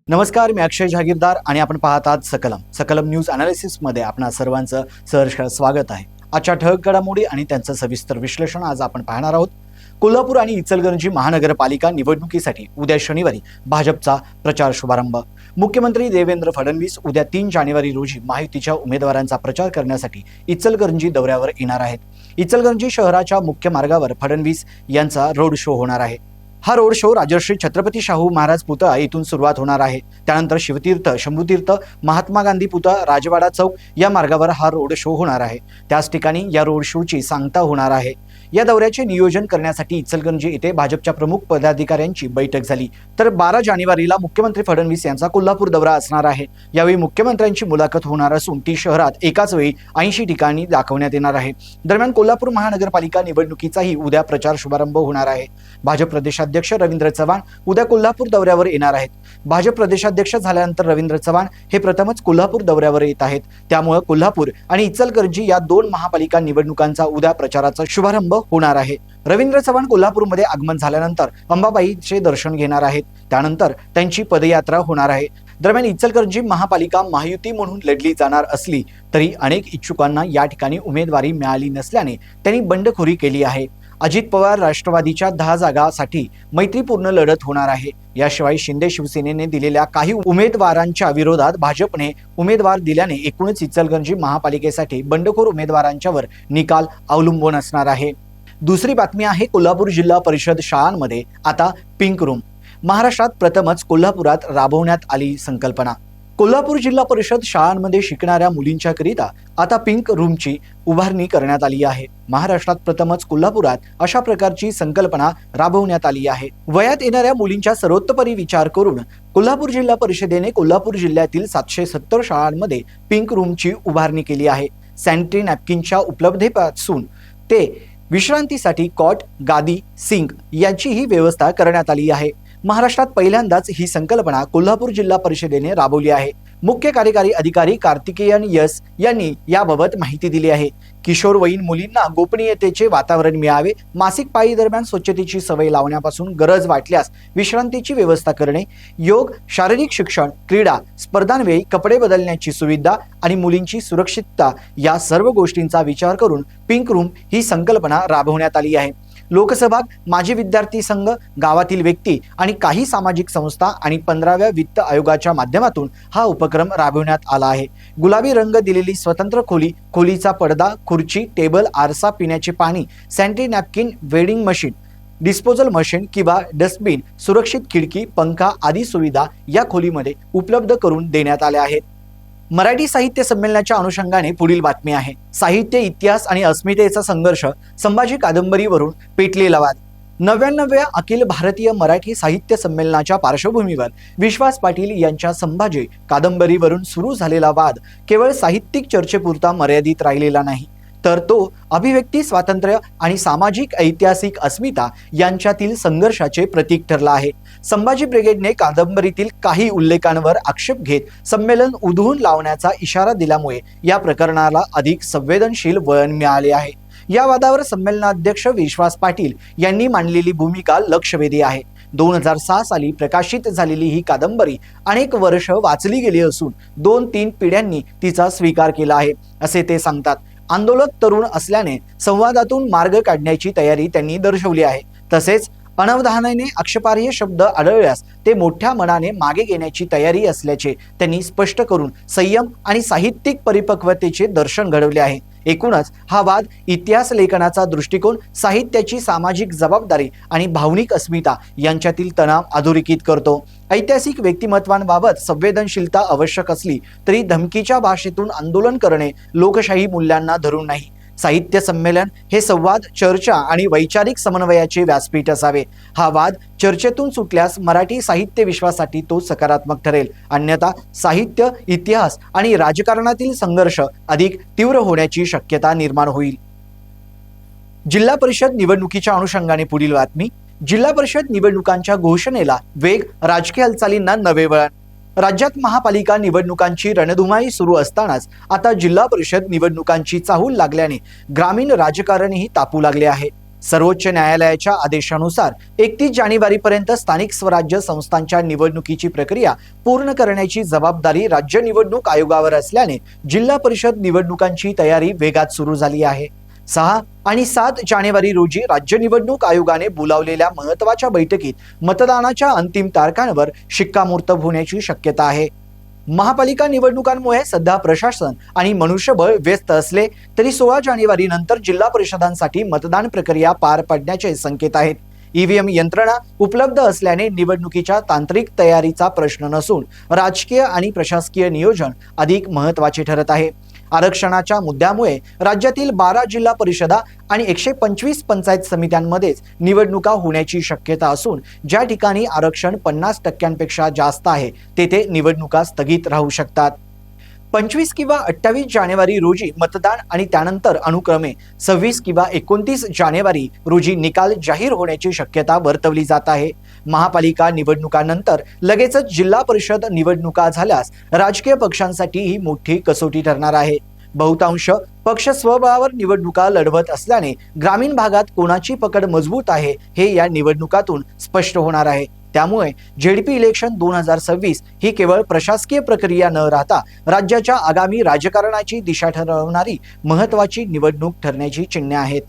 नमस्कार, मी अक्षय जागीरदार आणि आपण पाहत आहात सकलम न्यूज अनालिसिस मध्ये आपणा सर्वांचं सहर्ष स्वागत आहे। आजच्या ठळक घडामोडी आणि त्यांचं सविस्तर विश्लेषण आज आपण पाहणार आहोत। कोल्हापूर आणि इचलकरंजी महानगरपालिका निवडणुकीसाठी उद्या शनिवारी भाजपचा प्रचार शुभारंभ। मुख्यमंत्री देवेंद्र फडणवीस उद्या 3 जानेवारी रोजी महायुतीच्या उमेदवारांचा प्रचार करण्यासाठी इचलकरंजी दौऱ्यावर येणार आहेत। इचलकरंजी शहराच्या मुख्य मार्गावर फडणवीस यांचा रोड शो होणार आहे। हा रोड शो राजर्षी छत्रपती शाहू महाराज पुतळा येथून सुरुवात होणार आहे। त्यानंतर शिवतीर्थ, शंभूतीर्थ, महात्मा गांधी पुतळा, राजवाडा चौक या मार्गावर हा रोड शो होणार आहे। त्याच ठिकाणी या रोड शोची सांगता होणार आहे। या दौऱ्याचे नियोजन करण्यासाठी इचलकरंजी येथे भाजपच्या प्रमुख पदाधिकाऱ्यांची बैठक झाली। तर 12 जानेवारीला मुख्यमंत्री फडणवीस यांचा कोल्हापूर दौरा असणार आहे। यावेळी मुख्यमंत्र्यांची मुलाखत होणार असून ती शहरात एकाच वेळी 80 ठिकाणी दाखवण्यात येणार आहे। दरम्यान कोल्हापूर महानगरपालिका निवडणुकीचाही उद्या प्रचार शुभारंभ होणार आहे। भाजप प्रदेशाध्यक्ष रवींद्र चव्हाण उद्या कोल्हापूर दौऱ्यावर येणार आहेत। भाजप प्रदेशाध्यक्ष झाल्यानंतर रवींद्र चव्हाण हे प्रथमच कोल्हापूर दौऱ्यावर येत आहेत। त्यामुळे कोल्हापूर आणि इचलकरंजी या 2 महापालिका निवडणुकांचा उद्या प्रचाराचा शुभारंभ होणार आहे। रवींद्र चव्हाण कोल्हापूरमध्ये आगमन झाल्यानंतर अंबाबाईचे दर्शन घेणार आहेत। त्यानंतर त्यांची पदयात्रा होणार आहे। दरम्यान इचलकरंजी महापालिका महायुती म्हणून लढली जाणार असली तरी अनेक इच्छुकांना या ठिकाणी उमेदवारी मिळाली नसल्याने त्यांनी बंडखोरी केली आहे। अजित पवार राष्ट्रवादीच्या 10 जागांसाठी मैत्रीपूर्ण लढत होणार आहे। याशिवाय शिंदे शिवसेनेने दिलेल्या काही उमेदवारांच्या विरोधात भाजपने उमेदवार दिल्याने एकूणच इचलकरंजी महापालिकेसाठी बंडखोर उमेदवारांच्यावर निकाल अवलंबून असणार आहे। दुसरी बातमी आहे कोल्हापूर जिल्हा परिषद शाळांमध्ये आता पिंक रूम। महाराष्ट्रात प्रथमच कोल्हापुरात राबवण्यात आली संकल्पना। कोल्हापूर जिल्हा परिषद शाळांमध्ये शिकणाऱ्या मुलींच्या करिता आता पिंक रूमची उभारणी करण्यात आली आहे। महाराष्ट्रात प्रथमच कोल्हापुरात अशा प्रकारची संकल्पना राबवण्यात आली आहे। वयात येणाऱ्या मुलींच्या सर्वोत्तपरी विचार करून कोल्हापूर जिल्हा परिषदेने कोल्हापूर जिल्ह्यातील 770 शाळांमध्ये पिंक रूमची उभारणी केली आहे। सॅनिटरी नॅपकिनच्या उपलब्धतेपासून ते विश्रांतीसाठी कॉट, गादी, सिंक यांचीही व्यवस्था करण्यात आली आहे। महाराष्ट्रात पहिल्यांदाच ही संकल्पना कोल्हापूर जिल्हा परिषदेने राबवली आहे। मुख्य कार्यकारी अधिकारी कार्तिकेयन यस यांनी याबाबत माहिती दिली आहे। किशोरवयीन मुलींना गोपनीयतेचे वातावरण मिळावे, मासिक पाळी दरम्यान स्वच्छतेची सवय लावण्यापासून गरज वाटल्यास विश्रांतीची व्यवस्था करणे, योग, शारीरिक शिक्षण, क्रीडा स्पर्धांवेळी कपडे बदलण्याची सुविधा आणि मुलींची सुरक्षितता या सर्व गोष्टींचा विचार करून पिंक रूम ही संकल्पना राबवण्यात आली आहे। लोकसभा, माजी विद्यार्थी संघ, गावातील व्यक्ती आणि काही सामाजिक संस्था आणि 15व्या वित्त आयोगाच्या माध्यमातून हा उपक्रम राबवण्यात आला आहे। गुलाबी रंग दिलेली स्वतंत्र खोली, खोलीचा पडदा, खुर्ची, टेबल, आरसा, पिण्याचे पाणी, sanitary napkin, wedding machine, disposal machine किंवा डस्टबिन, सुरक्षित खिडकी, पंखा आदी सुविधा या खोलीमध्ये उपलब्ध करून देण्यात आल्या आहेत। मराठी साहित्य संमेलनाच्या अनुषंगाने पुढील बातमी आहे। साहित्य, इतिहास आणि अस्मितेचा संघर्ष, संभाजी कादंबरीवरून पेटलेला वाद। 99व्या अखिल भारतीय मराठी साहित्य संमेलनाच्या पार्श्वभूमीवर विश्वास पाटील यांच्या संभाजी कादंबरीवरून सुरू झालेला वाद केवळ साहित्यिक चर्चेपुरता मर्यादित राहिलेला नाही, तर तो अभिव्यक्ती स्वातंत्र्य आणि सामाजिक ऐतिहासिक अस्मिता यांच्यातील संघर्षाचे प्रतीक ठरला आहे। संभाजी ब्रिगेडने कादंबरीतील काही उल्लेखांवर आक्षेप घेत संमेलन उधळून लावण्याचा इशारा दिल्यामुळे या प्रकरणाला अधिक संवेदनशील वळण मिळाले आहे। या वादावर संमेलनाध्यक्ष विश्वास पाटील यांनी मांडलेली भूमिका लक्षवेधी आहे। 2006 साली प्रकाशित झालेली ही कादंबरी अनेक वर्ष वाचली गेली असून 2-3 पिढ्यांनी तिचा स्वीकार केला आहे असे ते सांगतात। आंदोलक तरुण असल्याने संवादातून मार्ग काढण्याची तयारी त्यांनी दर्शवली आहे। तसेच अनवधानाने आक्षेपार्ह शब्द आढळल्यास ते मोठ्या मनाने मागे घेण्याची तयारी असल्याचे त्यांनी स्पष्ट करून संयम आणि साहित्यिक परिपक्वतेचे दर्शन घडवले आहे। एकूणच हा वाद इतिहास लेखनाचा दृष्टिकोन, साहित्याची सामाजिक जबाबदारी आणि भावनिक अस्मिता यांच्यातील तणाव अधोरेखित करतो। ऐतिहासिक व्यक्तिमत्वांबाबत संवेदनशीलता आवश्यक असली तरी धमकीच्या भाषेतून आंदोलन करणे लोकशाही मूल्यांना धरून नाही। साहित्य संमेलन हे संवाद, चर्चा आणि वैचारिक समन्वयाचे व्यासपीठ असावे। हा वाद चर्चेतून सुटल्यास मराठी साहित्य विश्वासाठी तो सकारात्मक ठरेल, अन्यथा साहित्य, इतिहास आणि राजकारणातील संघर्ष अधिक तीव्र होण्याची शक्यता निर्माण होईल। जिल्हा परिषद निवडणुकीच्या अनुषंगाने पुढील बातमी। जिल्हा परिषद निवडणुकांच्या घोषणेला वेग, राजकीय हालचालींना नवे वळण। राज्यात महापालिका निवडणुकांची रणधुमाळी सुरू असतानाच आता जिल्हा परिषद निवडणुकांची चाहूल लागल्याने ग्रामीण राजकारणही तापू लागले आहे। सर्वोच्च न्यायालयाच्या आदेशानुसार 31 जानेवारीपर्यंत स्थानिक स्वराज्य संस्थांच्या निवडणुकीची प्रक्रिया पूर्ण करण्याची जबाबदारी राज्य निवडणूक आयोगावर असल्याने जिल्हा परिषद निवडणुकांची तयारी वेगात सुरू झाली आहे। 6 आणि 7 जानेवारी रोजी राज्य निवडणूक आयोगाने बोलावलेल्या महत्त्वाच्या बैठकीत मतदानाच्या अंतिम तारखांवर शिक्कामोर्तब होण्याची शक्यता आहे। महापालिका निवडणुकांमुळे सध्या प्रशासन आणि मनुष्यबळ व्यस्त असले तरी 16 जानेवारी नंतर जिल्हा परिषदांसाठी मतदान प्रक्रिया पार पडण्याचे संकेत आहेत। ईव्हीएम यंत्रणा उपलब्ध असल्याने निवडणुकीच्या तांत्रिक तयारीचा प्रश्न नसून राजकीय आणि प्रशासकीय नियोजन अधिक महत्त्वाचे ठरत आहे। आरक्षणाच्या मुद्द्यामुळे राज्यातील 12 जिल्हा परिषदा आणि 125 पंचायत समित्यांमध्येच निवडणुका होण्याची शक्यता असून ज्या ठिकाणी आरक्षण 50% जास्त आहे तेथे निवडणुका स्थगित राहू शकतात। 25 किंवा 28 जानेवारी रोजी मतदान आणि त्यानंतर अनुक्रमे 26 किंवा 29 जानेवारी रोजी निकाल जाहीर होण्याची शक्यता वर्तवली जात आहे। महापालिका निवडणुकांनंतर लगेचच जिल्हा परिषद निवडणुका झाल्यास राजकीय पक्षांसाठी ही मोठी कसोटी ठरणार आहे। बहुतांश पक्ष स्वबळावर निवडणुका लढवत असल्याने ग्रामीण भागात कोणाची पकड मजबूत आहे हे या निवडणुकातून स्पष्ट होणार आहे। त्यामुळे जेडपी इलेक्शन 2026 ही केवळ प्रशासकीय प्रक्रिया न राहता राज्याच्या आगामी राजकारणाची दिशा ठरवणारी महत्त्वाची निवडणूक ठरण्याची चिन्हे आहेत।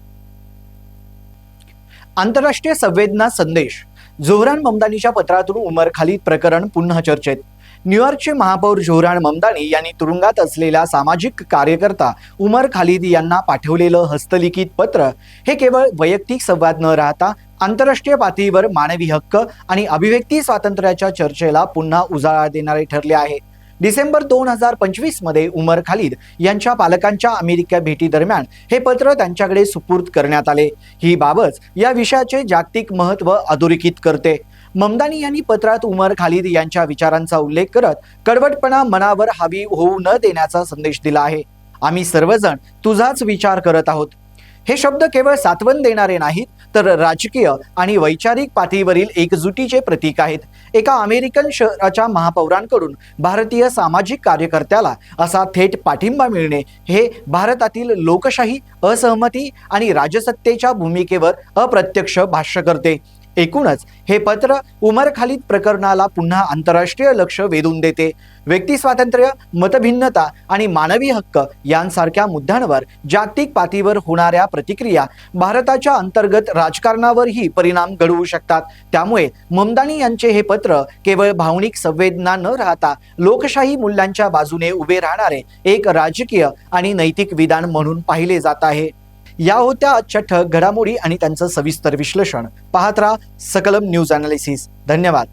आंतरराष्ट्रीय संवेदना संदेश। झोहरान ममदानीच्या पत्रातून उमर खालिद प्रकरण पुन्हा चर्चेत। न्यूयॉर्कचे महापौर झोहरान ममदानी यांनी तुरुंगात असलेला सामाजिक कार्यकर्ता उमर खालिद यांना पाठवलेलं हस्तलिखित पत्र हे केवळ वैयक्तिक संवाद न राहता आंतरराष्ट्रीय पातळीवर मानवी हक्क आणि अभिव्यक्ती स्वातंत्र्याच्या चर्चेला पुन्हा उजाळा देणारे ठरले आहे। डिसेंबर 2025 मध्ये उमर खालिद यांच्या पालकांच्या अमेरिका भेटी दरम्यान हे पत्र त्यांच्याकडे सुपूर्द करण्यात आले। ही बाबच या विषयाचे जागतिक महत्त्व अधोरेखित करते। ममदानी यांनी पत्रात उमर खालिद यांच्या विचारांचा उल्लेख करत कडवटपणा मनावर हावी होऊ न देण्याचा संदेश दिला आहे। आम्ही सर्वजण तुझाच विचार करत आहोत। हे शब्द केवळ सांत्वन देणारे नाहीत तर राजकीय आणि वैचारिक पातळीवरील एकजुटीचे प्रतीक आहेत। एका अमेरिकन शहराच्या महापौरांकडून भारतीय सामाजिक कार्यकर्त्याला असा थेट पाठिंबा मिळणे हे भारतातील लोकशाही, असहमती आणि राजसत्तेच्या भूमिकेवर अप्रत्यक्ष भाष्य करते। एकूणच हे पत्र उमर खालिद प्रकरणाला पुन्हा आंतरराष्ट्रीय लक्ष वेधून देते। व्यक्ती स्वातंत्र्य, मतभिन्नता आणि मानवी हक्क यांसारख्या मुद्द्यांवर जागतिक पातळीवर होणाऱ्या प्रतिक्रिया भारताच्या अंतर्गत राजकारणावरही परिणाम घडवू शकतात। त्यामुळे ममदानी यांचे हे पत्र केवळ भावनिक संवेदना न राहता लोकशाही मूल्यांच्या बाजूने उभे राहणारे एक राजकीय आणि नैतिक विधान म्हणून पाहिले जात आहे। या होत्या आजच्या ठळक घडामोडी आणि त्यांचं सविस्तर विश्लेषण। पाहत राहा सकलम न्यूज अनालिसिस। धन्यवाद।